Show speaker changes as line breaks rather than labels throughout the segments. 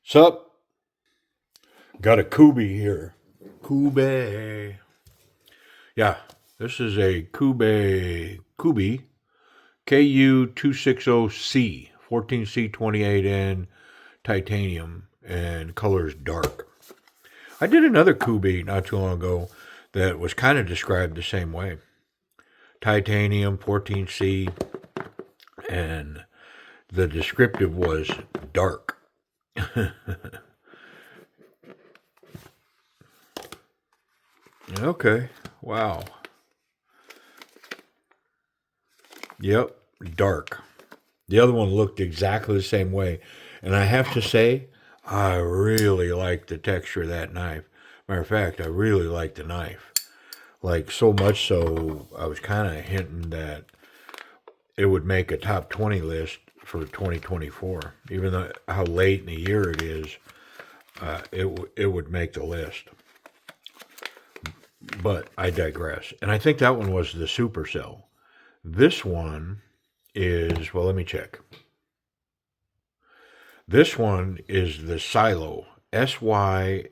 Sup? Got a Kubey here. Kubey. Yeah, this is a Kubey KU260C 14C28N titanium, and color is dark. I did another Kubey not too long ago that was kind of described the same way. Titanium 14C, and the descriptive was dark. Okay. Wow. Yep. Dark. The other one looked exactly the same way. And I have to say, I really like the texture of that knife. Matter of fact, I really like the knife. Like, so much so, I was kind of hinting that it would make a top 20 list for 2024. Even though how late in the year it is, it would make the list. But I digress. And I think that one was the Supercell. This one is, well, let me check. This one is the Sylow, Sylow.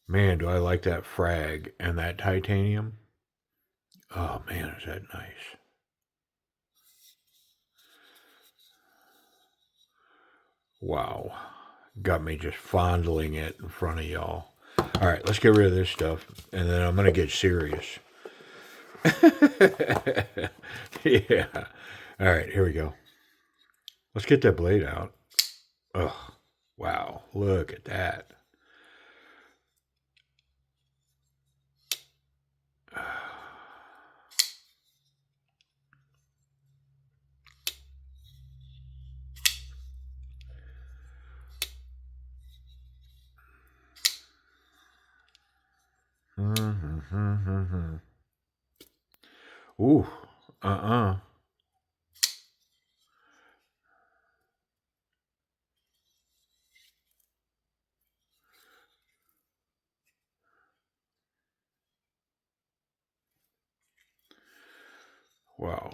Man, do I like that frag and that titanium. Oh, man, is that nice. Wow. Got me just fondling it in front of y'all. All right, let's get rid of this stuff, and then I'm going to get serious. Yeah. All right, here we go. Let's get that blade out. Oh, wow. Look at that. Ooh, uh-uh. Wow.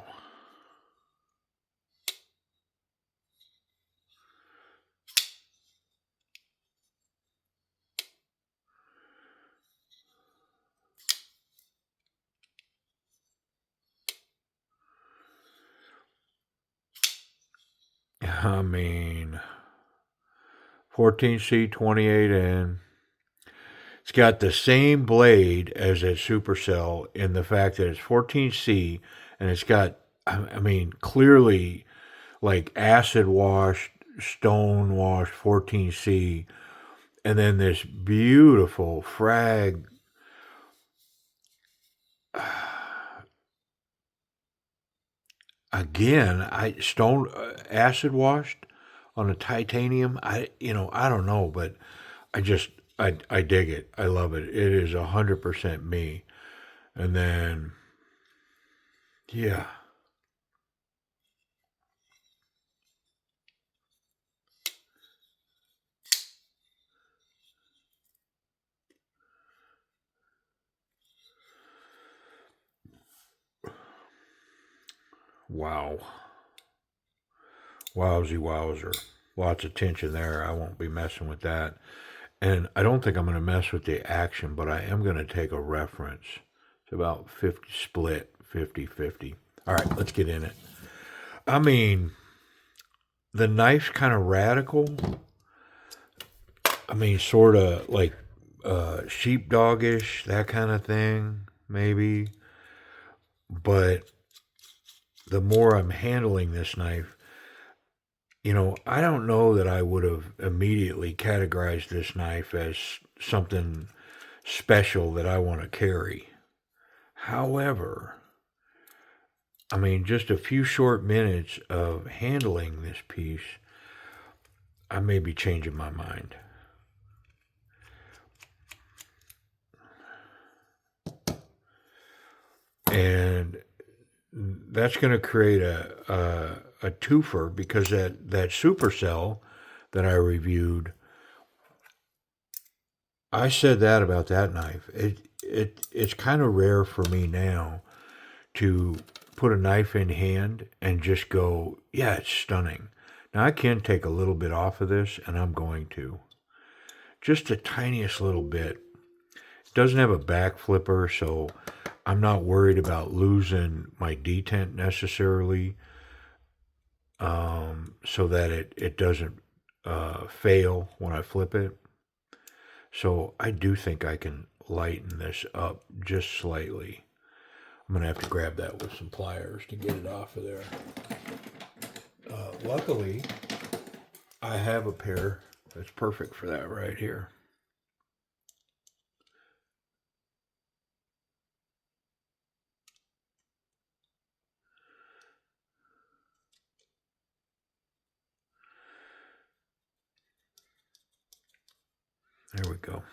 I mean, 14C28N. It's got the same blade as that Supercell in the fact that it's 14C, and it's got, I mean, clearly like acid washed, stone washed 14C, and then this beautiful frag. Again, I stone acid washed on a titanium. I don't know, but I dig it. I love it. It is 100% me. And then, yeah. Wow. Wowsy wowzer. Lots of tension there. I won't be messing with that. And I don't think I'm going to mess with the action, but I am going to take a reference. It's about 50 split, 50-50. All right, let's get in it. I mean, the knife's kind of radical. I mean, sort of like sheepdogish, that kind of thing, maybe. But the more I'm handling this knife, I don't know that I would have immediately categorized this knife as something special that I want to carry. However, I mean, just a few short minutes of handling this piece, I may be changing my mind. And that's going to create a twofer, because that Supercell that I reviewed, I said that about that knife. It's kind of rare for me now to put a knife in hand and just go, yeah, it's stunning. Now I can take a little bit off of this, and I'm going to. Just the tiniest little bit. It doesn't have a back flipper, so I'm not worried about losing my detent necessarily, so that it doesn't fail when I flip it. So I do think I can lighten this up just slightly. I'm going to have to grab that with some pliers to get it off of there. Luckily, I have a pair that's perfect for that right here. There we go.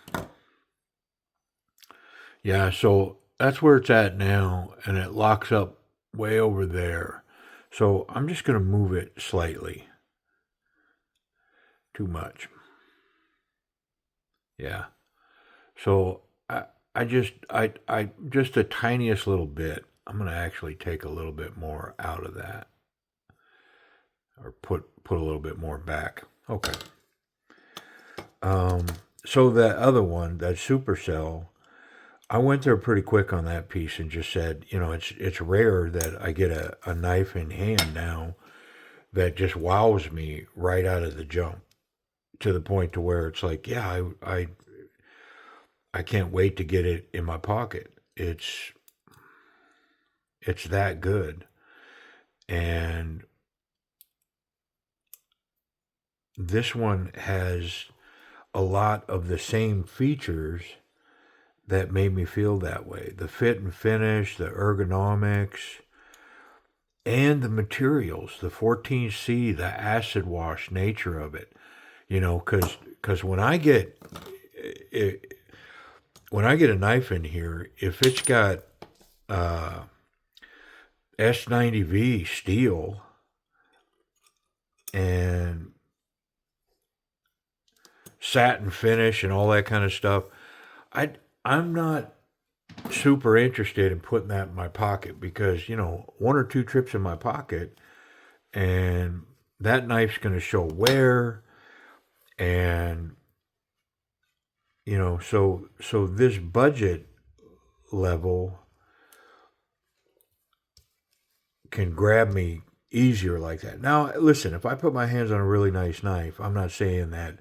Yeah, so that's where it's at now, and it locks up way over there. So I'm just going to move it slightly. Too much. Yeah. So I just the tiniest little bit. I'm going to actually take a little bit more out of that, or put a little bit more back. Okay. So that other one, that supercell, I went there pretty quick on that piece and just said, it's rare that I get a knife in hand now that just wows me right out of the jump, to the point to where it's like, yeah, I can't wait to get it in my pocket. It's that good. And this one has a lot of the same features that made me feel that way. The fit and finish, the ergonomics, and the materials, the 14C, the acid wash nature of it. Because when I get a knife in here, if it's got S90V steel and satin finish and all that kind of stuff, I'm not super interested in putting that in my pocket, because one or two trips in my pocket and that knife's going to show wear. And so this budget level can grab me easier like that. Now listen, if I put my hands on a really nice knife, I'm not saying that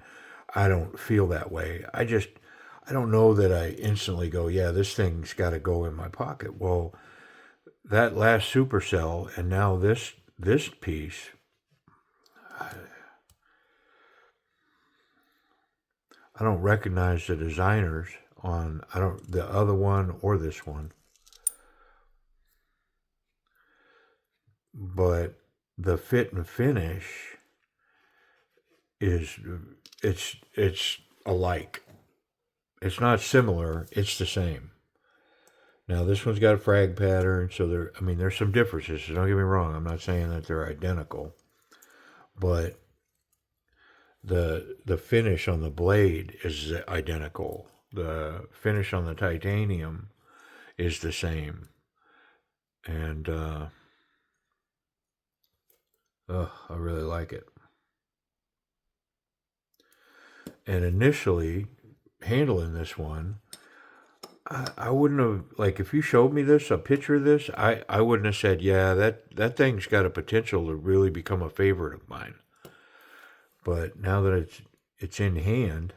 I don't feel that way. I don't know that I instantly go, yeah, this thing's got to go in my pocket. Well, that last supercell and now this piece, I don't recognize the designers on the other one or this one. But the fit and finish it's alike. It's not similar, it's the same. Now this one's got a frag pattern, so there's some differences. So don't get me wrong, I'm not saying that they're identical, but the finish on the blade is identical. The finish on the titanium is the same, and I really like it. And initially, handling this one, I wouldn't have, like, if you showed me a picture of this, I wouldn't have said, yeah, that thing's got a potential to really become a favorite of mine. But now that it's in hand,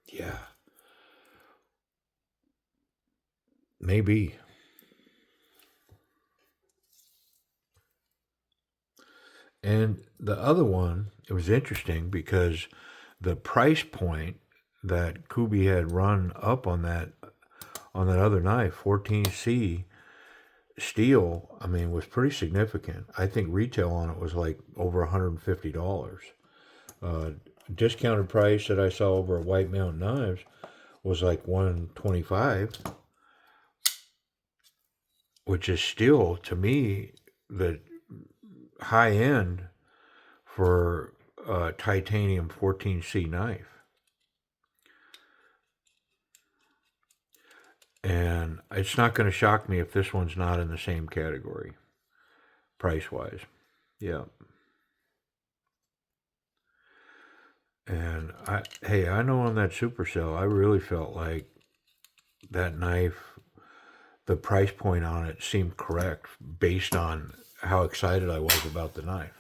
yeah, maybe. And the other one, it was interesting because the price point that Kubey had run up on that other knife, 14C steel, was pretty significant. I think retail on it was like over $150. Discounted price that I saw over at White Mountain Knives was like $125, which is still, to me, the high end for a titanium 14C knife. And it's not going to shock me if this one's not in the same category. price-wise. Yeah. And I know on that supercell, I really felt like that knife, the price point on it seemed correct based on how excited I was about the knife.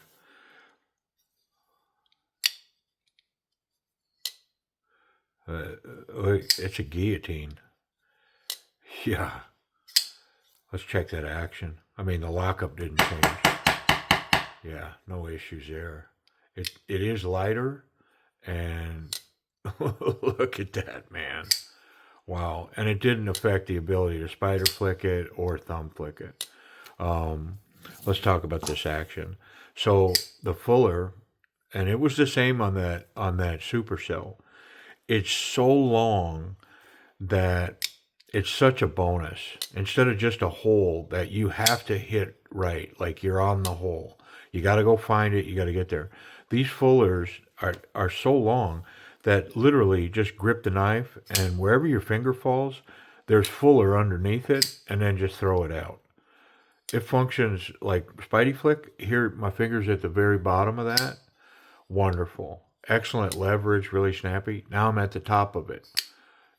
It's a guillotine. Yeah. Let's check that action. I mean, the lockup didn't change. Yeah, no issues there. It is lighter, and look at that, man. Wow. And it didn't affect the ability to spider flick it or thumb flick it. Let's talk about this action. So the fuller, and it was the same on that supercell. It's so long that it's such a bonus. Instead of just a hole that you have to hit right, like you're on the hole. You got to go find it. You got to get there. These fullers are so long that literally just grip the knife, and wherever your finger falls, there's fuller underneath it, and then just throw it out. It functions like Spidey Flick. Here, my finger's at the very bottom of that. Wonderful. Excellent leverage, really snappy. Now I'm at the top of it,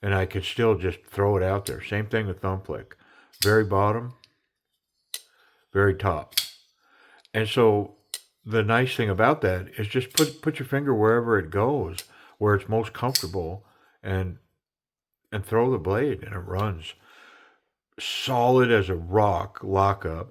and I could still just throw it out there. Same thing with thumb flick. Very bottom, very top. And so the nice thing about that is just put your finger wherever it goes, where it's most comfortable, and throw the blade, and it runs. Solid as a rock lockup.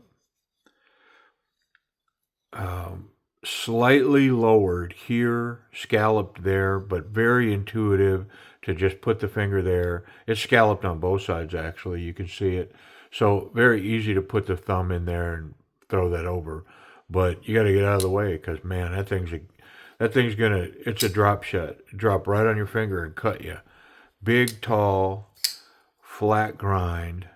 Slightly lowered here, scalloped there, but very intuitive to just put the finger there. It's scalloped on both sides, actually. You can see it. So very easy to put the thumb in there and throw that over. But you got to get out of the way because, man, that thing's gonna, it's a drop shot. Drop right on your finger and cut you. Big, tall, flat grind.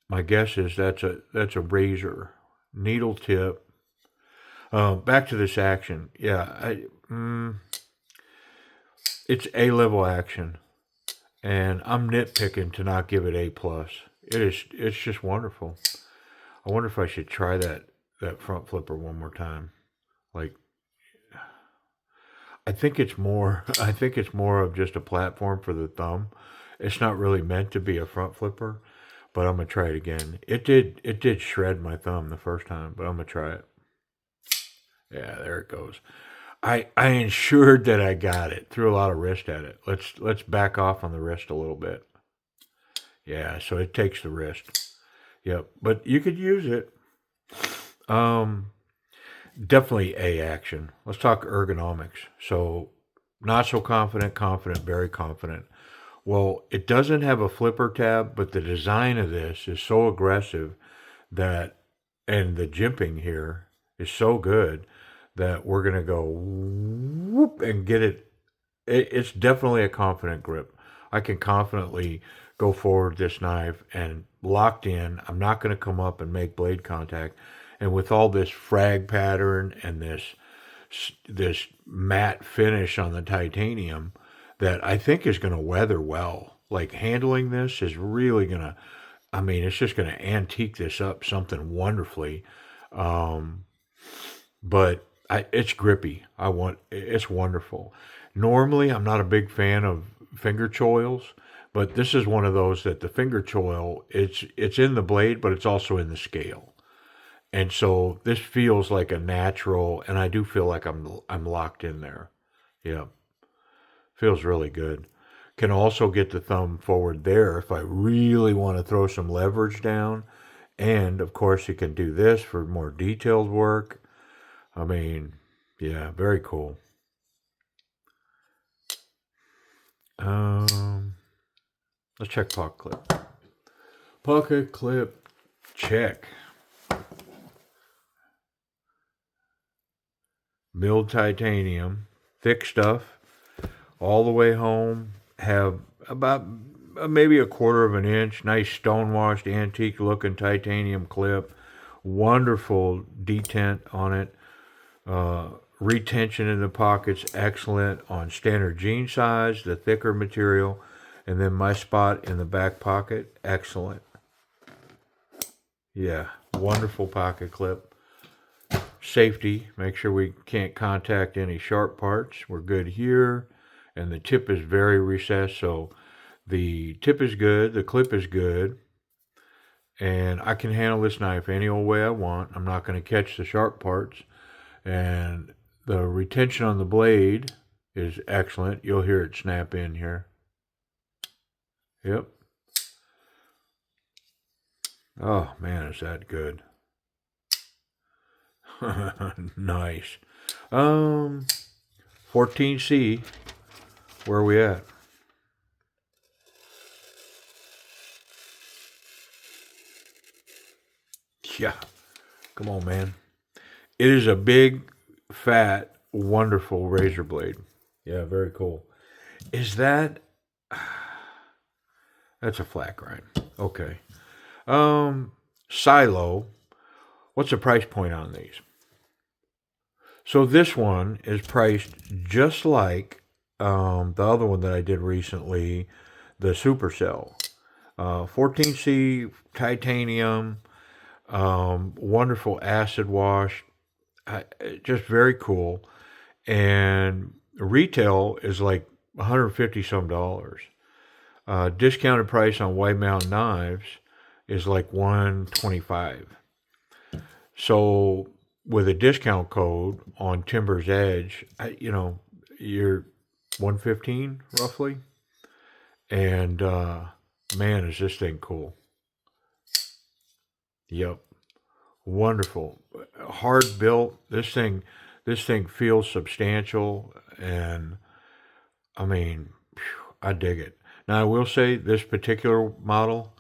My guess is that's a razor. Needle tip. Back to this action. Yeah, it's A-level action, and I'm nitpicking to not give it A+. It's just wonderful. I wonder if I should try that front flipper one more time. Like, I think it's more of just a platform for the thumb. It's not really meant to be a front flipper, but I'm gonna try it again. It did shred my thumb the first time, but I'm gonna try it. Yeah, there it goes. I ensured that I got it. Threw a lot of wrist at it. Let's back off on the wrist a little bit. Yeah, so it takes the wrist. Yep, but you could use it. Definitely A action. Let's talk ergonomics. So not so confident, confident, very confident. Well, it doesn't have a flipper tab, but the design of this is so aggressive that, and the jimping here is so good that we're going to go whoop and get it. It's definitely a confident grip. I can confidently go forward this knife and locked in. I'm not going to come up and make blade contact. And with all this frag pattern and this matte finish on the titanium that I think is going to weather well. Like handling this is really going to, I mean, it's just going to antique this up something wonderfully. But it's grippy. It's wonderful. Normally, I'm not a big fan of finger choils, but this is one of those that the finger choil, it's in the blade, but it's also in the scale. And so this feels like a natural, and I do feel like I'm locked in there. Yeah, feels really good. Can also get the thumb forward there if I really want to throw some leverage down. And of course, you can do this for more detailed work. I mean, yeah, very cool. Let's check pocket clip. Pocket clip, check. Milled titanium, thick stuff, all the way home. Have about maybe 1/4 of an inch. Nice stone-washed, antique-looking titanium clip. Wonderful detent on it. Retention in the pockets, excellent on standard jean size, the thicker material. And then my spot in the back pocket, excellent. Yeah, Wonderful pocket clip. Safety, make sure we can't contact any sharp parts. We're good here. And the tip is very recessed, so the tip is good, the clip is good. And I can handle this knife any old way I want. I'm not going to catch the sharp parts. And the retention on the blade is excellent. You'll hear it snap in here. Yep. Oh, man, is that good. Nice. 14C. Where are we at? Yeah. Come on, man. It is a big, fat, wonderful razor blade. Yeah, very cool. Is that... That's a flat grind. Okay. Sylow. What's the price point on these? So this one is priced just like the other one that I did recently, the Supercell. 14C titanium, wonderful acid wash, just very cool. And retail is like 150 some dollars. Discounted price on White Mountain knives is like 125. So with a discount code on Timber's Edge, you're 115 roughly. And man, is this thing cool. Yep. Wonderful. Hard built. This thing feels substantial, and I mean, I dig it. Now I will say this particular model,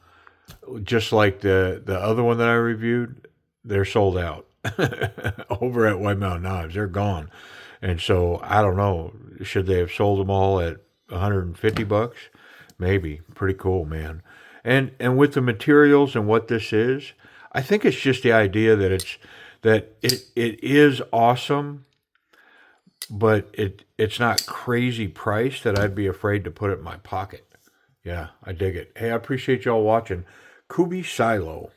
just like the other one that I reviewed, they're sold out over at White Mountain Knives. They're gone. And so I don't know, should they have sold them all at 150 bucks? Maybe. Pretty cool, man. And with the materials and what this is, I think it's just the idea that it is awesome, but it's not crazy price that I'd be afraid to put it in my pocket. Yeah, I dig it. Hey, I appreciate y'all watching. Kubey Sylow.